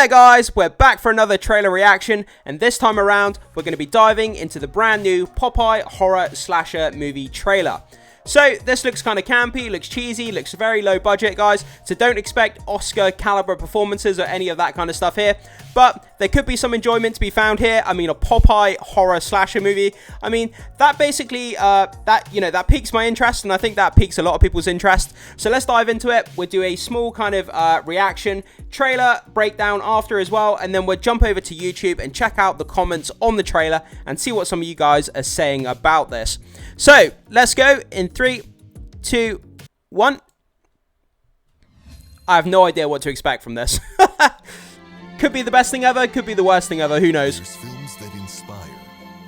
there guys, we're back for another trailer reaction, and this time around we're going to be diving into the brand new Popeye horror slasher movie trailer. So this looks kind of campy, looks cheesy, looks very low budget guys, so don't expect Oscar caliber performances or any of that kind of stuff here, but there could be some enjoyment to be found here. I mean, a Popeye horror slasher movie, I mean, that basically, that piques my interest, and I think that piques a lot of people's interest. So let's dive into it. We'll do a small kind of reaction, trailer breakdown after as well, and then we'll jump over to YouTube and check out the comments on the trailer and see what some of you guys are saying about this. So let's go in 3, 2, 1. I have no idea what to expect from this. Could be the best thing ever, could be the worst thing ever, who knows. There's films that inspire,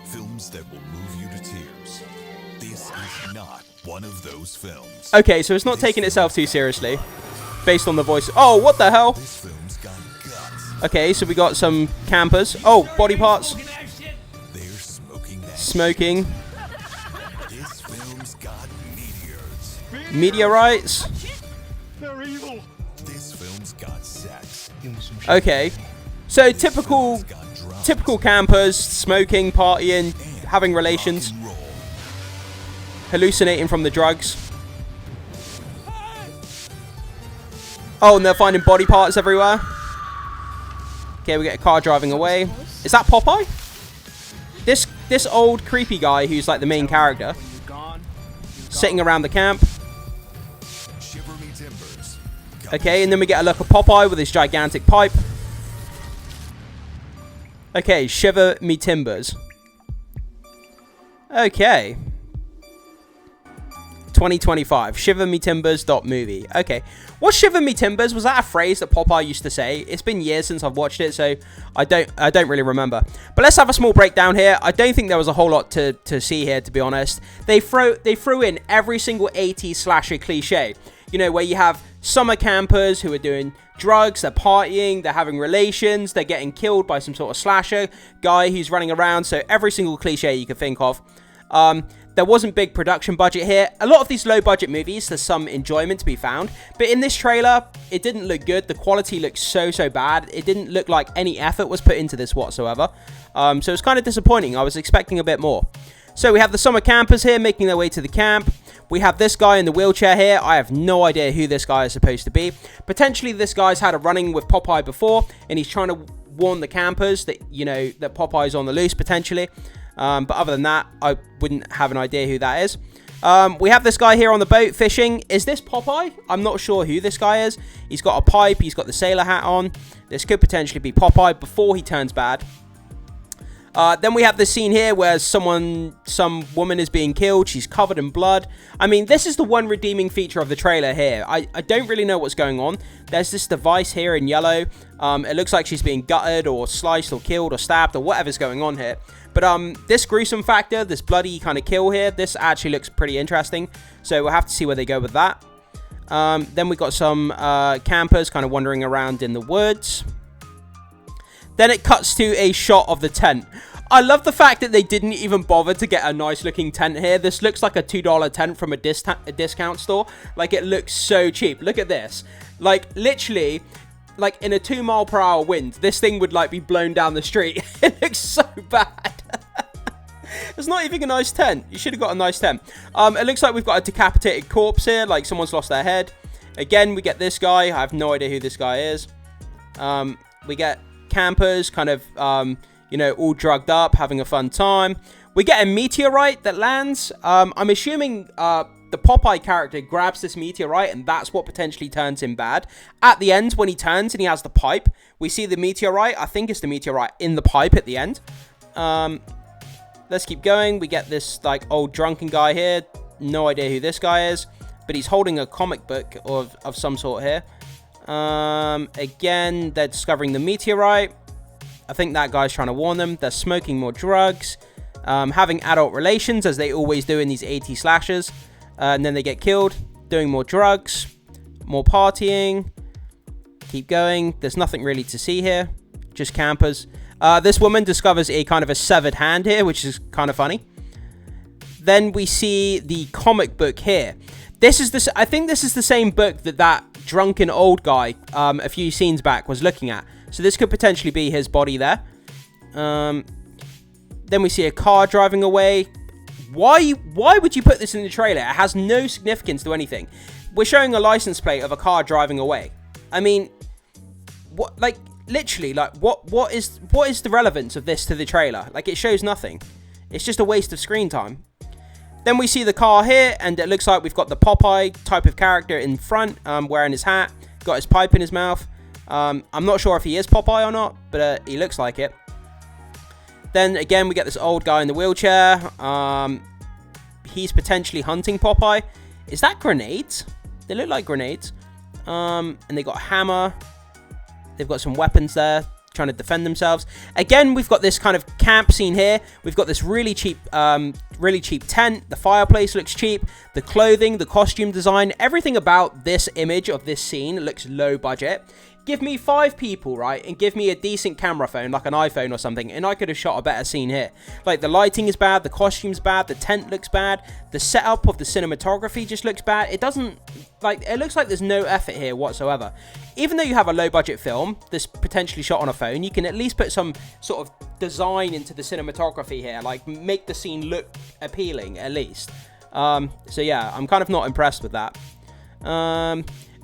films that will move you to tears. This is not one of those films. Okay, so it's not taking itself too seriously, based on the voice. Oh, what the hell? This film's got guts. Okay, so we got some campers. Oh, body parts. They're smoking that Smoking. shit. This film's got meteors. Meteorites. They're evil. This film's got sex. Okay, so typical campers, smoking, partying, having relations, Rock and roll. hallucinating from the drugs. Oh, and they're finding body parts everywhere. Okay, we get a car driving away. Is that Popeye? This old creepy guy who's like the main character, sitting around the camp. Shiver me timbers. Okay, and then we get a look at Popeye with his gigantic pipe. Okay, shiver me timbers. Okay. 2025, shiver me timbers.movie. Okay, what's shiver me timbers? Was that a phrase that Popeye used to say? It's been years since I've watched it, so I don't really remember. But let's have a small breakdown here. I don't think there was a whole lot to see here, to be honest. They threw in every single 80s slasher cliche. You know, where you have summer campers who are doing drugs, they're partying, they're having relations, they're getting killed by some sort of slasher guy who's running around. So every single cliche you could think of. There wasn't big production budget here. A lot of these low budget movies, there's some enjoyment to be found. But in this trailer, it didn't look good. The quality looked so bad. It didn't look like any effort was put into this whatsoever. So it's kind of disappointing. I was expecting a bit more. So we have the summer campers here making their way to the camp. We have this guy in the wheelchair here. I have no idea who this guy is supposed to be. Potentially this guy's had a run-in with Popeye before, and he's trying to warn the campers that, you know, that Popeye's on the loose potentially. But other than that, I wouldn't have an idea who that is. We have this guy here on the boat fishing. Is this Popeye? I'm not sure who this guy is. He's got a pipe. He's got the sailor hat on. This could potentially be Popeye before he turns bad. Then we have this scene here where some woman is being killed. She's covered in blood. I mean, this is the one redeeming feature of the trailer here. I don't really know what's going on. There's this device here in yellow. It looks like she's being gutted or sliced or killed or stabbed or whatever's going on here. But this gruesome factor, this bloody kind of kill here, this actually looks pretty interesting. So we'll have to see where they go with that. Then we got some campers kind of wandering around in the woods. Then it cuts to a shot of the tent. I love the fact that they didn't even bother to get a nice looking tent here. This looks like a $2 tent from a discount store. Like, it looks so cheap. Look at this. Like, literally, like in a 2-mile-per-hour wind, this thing would like be blown down the street. It looks so bad. It's not even a nice tent. You should have got a nice tent. It looks like we've got a decapitated corpse here. Like someone's lost their head. Again, we get this guy. I have no idea who this guy is. We get campers kind of, you know, all drugged up, having a fun time. We get a meteorite that lands. I'm assuming the Popeye character grabs this meteorite, and that's what potentially turns him bad. At the end, when he turns and he has the pipe, we see the meteorite. I think it's the meteorite in the pipe at the end. Let's keep going. We get this like old drunken guy here. No idea who this guy is, but he's holding a comic book of some sort here. Again, they're discovering the meteorite. I think that guy's trying to warn them. They're smoking more drugs, having adult relations, as they always do in these 80s slashers, and then they get killed. Doing more drugs, more partying. Keep going. There's nothing really to see here, just campers. This woman discovers a kind of a severed hand here, which is kind of funny. Then we see the comic book here. I think this is the same book that drunken old guy a few scenes back was looking at. So this could potentially be his body there. Then we see a car driving away. Why would you put this in the trailer? It has no significance to anything. We're showing a license plate of a car driving away. I mean, what, like, literally, like, what is the relevance of this to the trailer? Like, it shows nothing. It's just a waste of screen time. Then we see the car here, and it looks like we've got the Popeye type of character in front, wearing his hat, got his pipe in his mouth. I'm not sure if he is Popeye or not, but he looks like it. Then again, we get this old guy in the wheelchair. He's potentially hunting Popeye. Is that grenades? They look like grenades. And they got a hammer. They've got some weapons there, trying to defend themselves. Again, we've got this kind of camp scene here. We've got this really cheap tent. The fireplace looks cheap. The clothing, the costume design, everything about this image of this scene looks low budget. Give me 5 people, right, and give me a decent camera phone, like an iPhone or something, and I could have shot a better scene here. Like, the lighting is bad, the costume's bad, the tent looks bad, the setup of the cinematography just looks bad. It doesn't, like, it looks like there's no effort here whatsoever. Even though you have a low-budget film that's potentially shot on a phone, you can at least put some sort of design into the cinematography here, like, make the scene look appealing, at least. So, yeah, I'm kind of not impressed with that.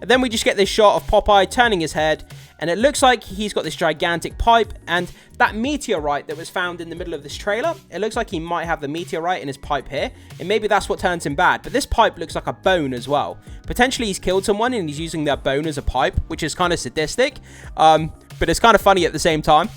And then we just get this shot of Popeye turning his head, and it looks like he's got this gigantic pipe, and that meteorite that was found in the middle of this trailer, it looks like he might have the meteorite in his pipe here, and maybe that's what turns him bad. But this pipe looks like a bone as well. Potentially he's killed someone and he's using their bone as a pipe, which is kind of sadistic, but it's kind of funny at the same time.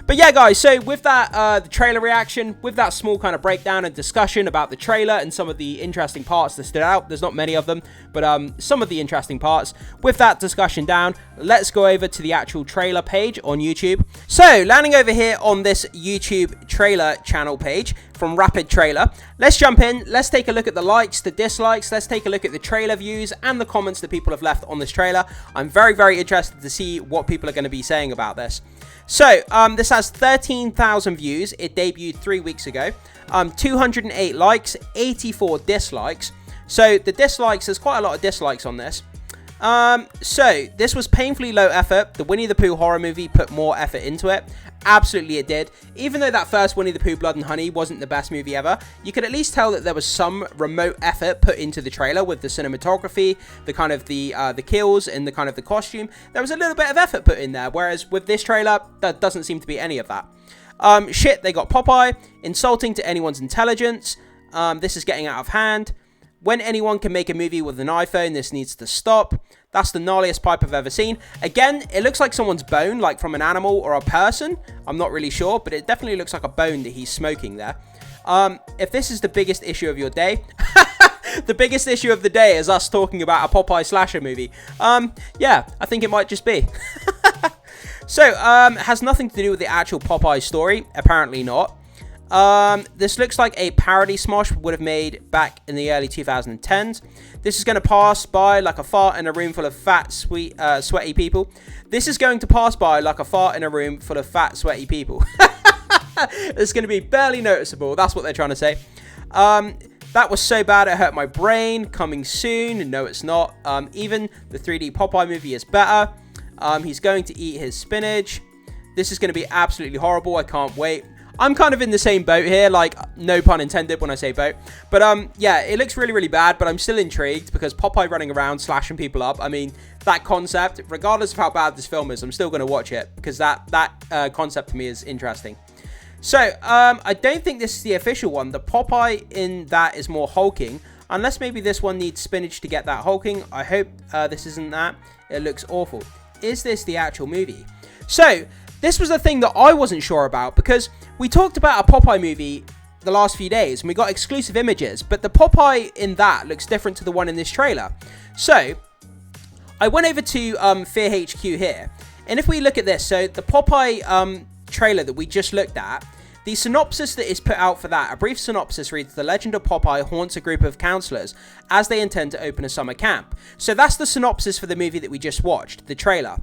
But yeah, guys, so with that, the trailer reaction, with that small kind of breakdown and discussion about the trailer and some of the interesting parts that stood out, there's not many of them, but some of the interesting parts, with that discussion down, let's go over to the actual trailer page on YouTube. So, landing over here on this YouTube trailer channel page from Rapid Trailer, let's jump in, let's take a look at the likes, the dislikes, let's take a look at the trailer views and the comments that people have left on this trailer. I'm very, very interested to see what people are going to be saying about this. So, this has 13,000 views. It debuted 3 weeks ago. 208 likes, 84 dislikes. So, the dislikes, there's quite a lot of dislikes on this. So, this was painfully low effort. The Winnie the Pooh horror movie put more effort into it. Absolutely it did. Even though that first Winnie the Pooh Blood and Honey wasn't the best movie ever, you could at least tell that there was some remote effort put into the trailer with the cinematography, the kind of the kills and the kind of the costume. There was a little bit of effort put in there, whereas with this trailer, there doesn't seem to be any of that. Shit, they got Popeye, insulting to anyone's intelligence. This is getting out of hand. When anyone can make a movie with an iPhone, this needs to stop. That's the gnarliest pipe I've ever seen. Again, it looks like someone's bone, like from an animal or a person. I'm not really sure, but it definitely looks like a bone that he's smoking there. If this is the biggest issue of your day, the biggest issue of the day is us talking about a Popeye slasher movie. Yeah, I think it might just be. So, it has nothing to do with the actual Popeye story. Apparently not. This looks like a parody Smosh would have made back in the early 2010s. This is going to pass by like a fart in a room full of fat, sweaty people. This is going to pass by like a fart in a room full of fat, sweaty people. It's going to be barely noticeable. That's what they're trying to say. That was so bad it hurt my brain. Coming soon. No, it's not. Even the 3D Popeye movie is better. He's going to eat his spinach. This is going to be absolutely horrible. I can't wait. I'm kind of in the same boat here, like, no pun intended when I say boat. But, yeah, it looks really, really bad, but I'm still intrigued because Popeye running around slashing people up, I mean, that concept, regardless of how bad this film is, I'm still going to watch it because that concept to me is interesting. So, I don't think this is the official one. The Popeye in that is more hulking, unless maybe this one needs spinach to get that hulking. I hope this isn't that. It looks awful. Is this the actual movie? So, this was the thing that I wasn't sure about because we talked about a Popeye movie the last few days and we got exclusive images, but the Popeye in that looks different to the one in this trailer. So, I went over to Fear HQ here, and if we look at this, so the Popeye trailer that we just looked at, the synopsis that is put out for that, a brief synopsis reads, "The legend of Popeye haunts a group of counselors as they intend to open a summer camp." So that's the synopsis for the movie that we just watched, the trailer.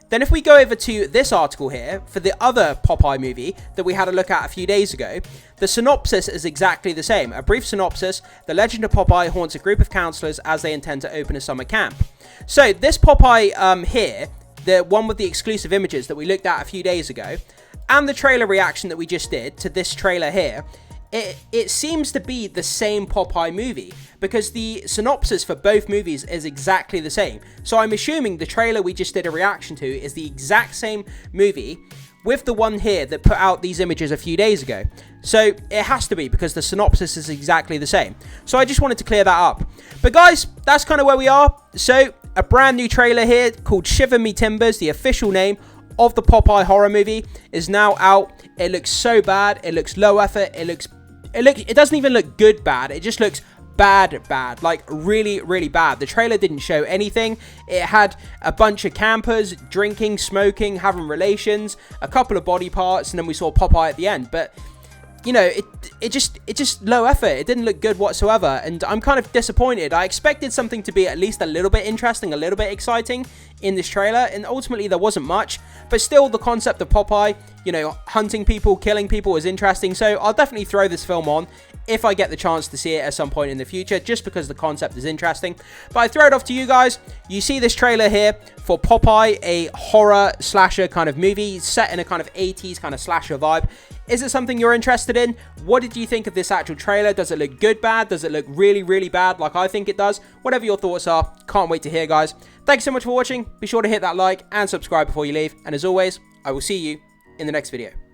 Then if we go over to this article here, for the other Popeye movie that we had a look at a few days ago, the synopsis is exactly the same. A brief synopsis, "The legend of Popeye haunts a group of counselors as they intend to open a summer camp." So this Popeye here, the one with the exclusive images that we looked at a few days ago, and the trailer reaction that we just did to this trailer here, it seems to be the same Popeye movie, because the synopsis for both movies is exactly the same. So I'm assuming the trailer we just did a reaction to is the exact same movie with the one here that put out these images a few days ago. So it has to be, because the synopsis is exactly the same. So I just wanted to clear that up. But guys, that's kind of where we are. So a brand new trailer here called Shiver Me Timbers, the official name of the Popeye horror movie, is now out. It looks so bad. It looks low effort. It doesn't even look good bad. It just looks bad, like really, really bad. The trailer didn't show anything. It had a bunch of campers drinking, smoking, having relations, a couple of body parts, and then we saw Popeye at the end. But you know, it just low effort. It didn't look good whatsoever, and I'm kind of disappointed. I expected something to be at least a little bit interesting, a little bit exciting in this trailer, and ultimately there wasn't much. But still, the concept of Popeye, you know, hunting people, killing people is interesting. So I'll definitely throw this film on if I get the chance to see it at some point in the future, just because the concept is interesting. But I throw it off to you guys. You see this trailer here for Popeye, a horror slasher kind of movie set in a kind of 80s kind of slasher vibe. Is it something you're interested in? What did you think of this actual trailer? Does it look good, bad? Does it look really, really bad like I think it does? Whatever your thoughts are, can't wait to hear, guys. Thanks so much for watching. Be sure to hit that like and subscribe before you leave. And as always, I will see you in the next video.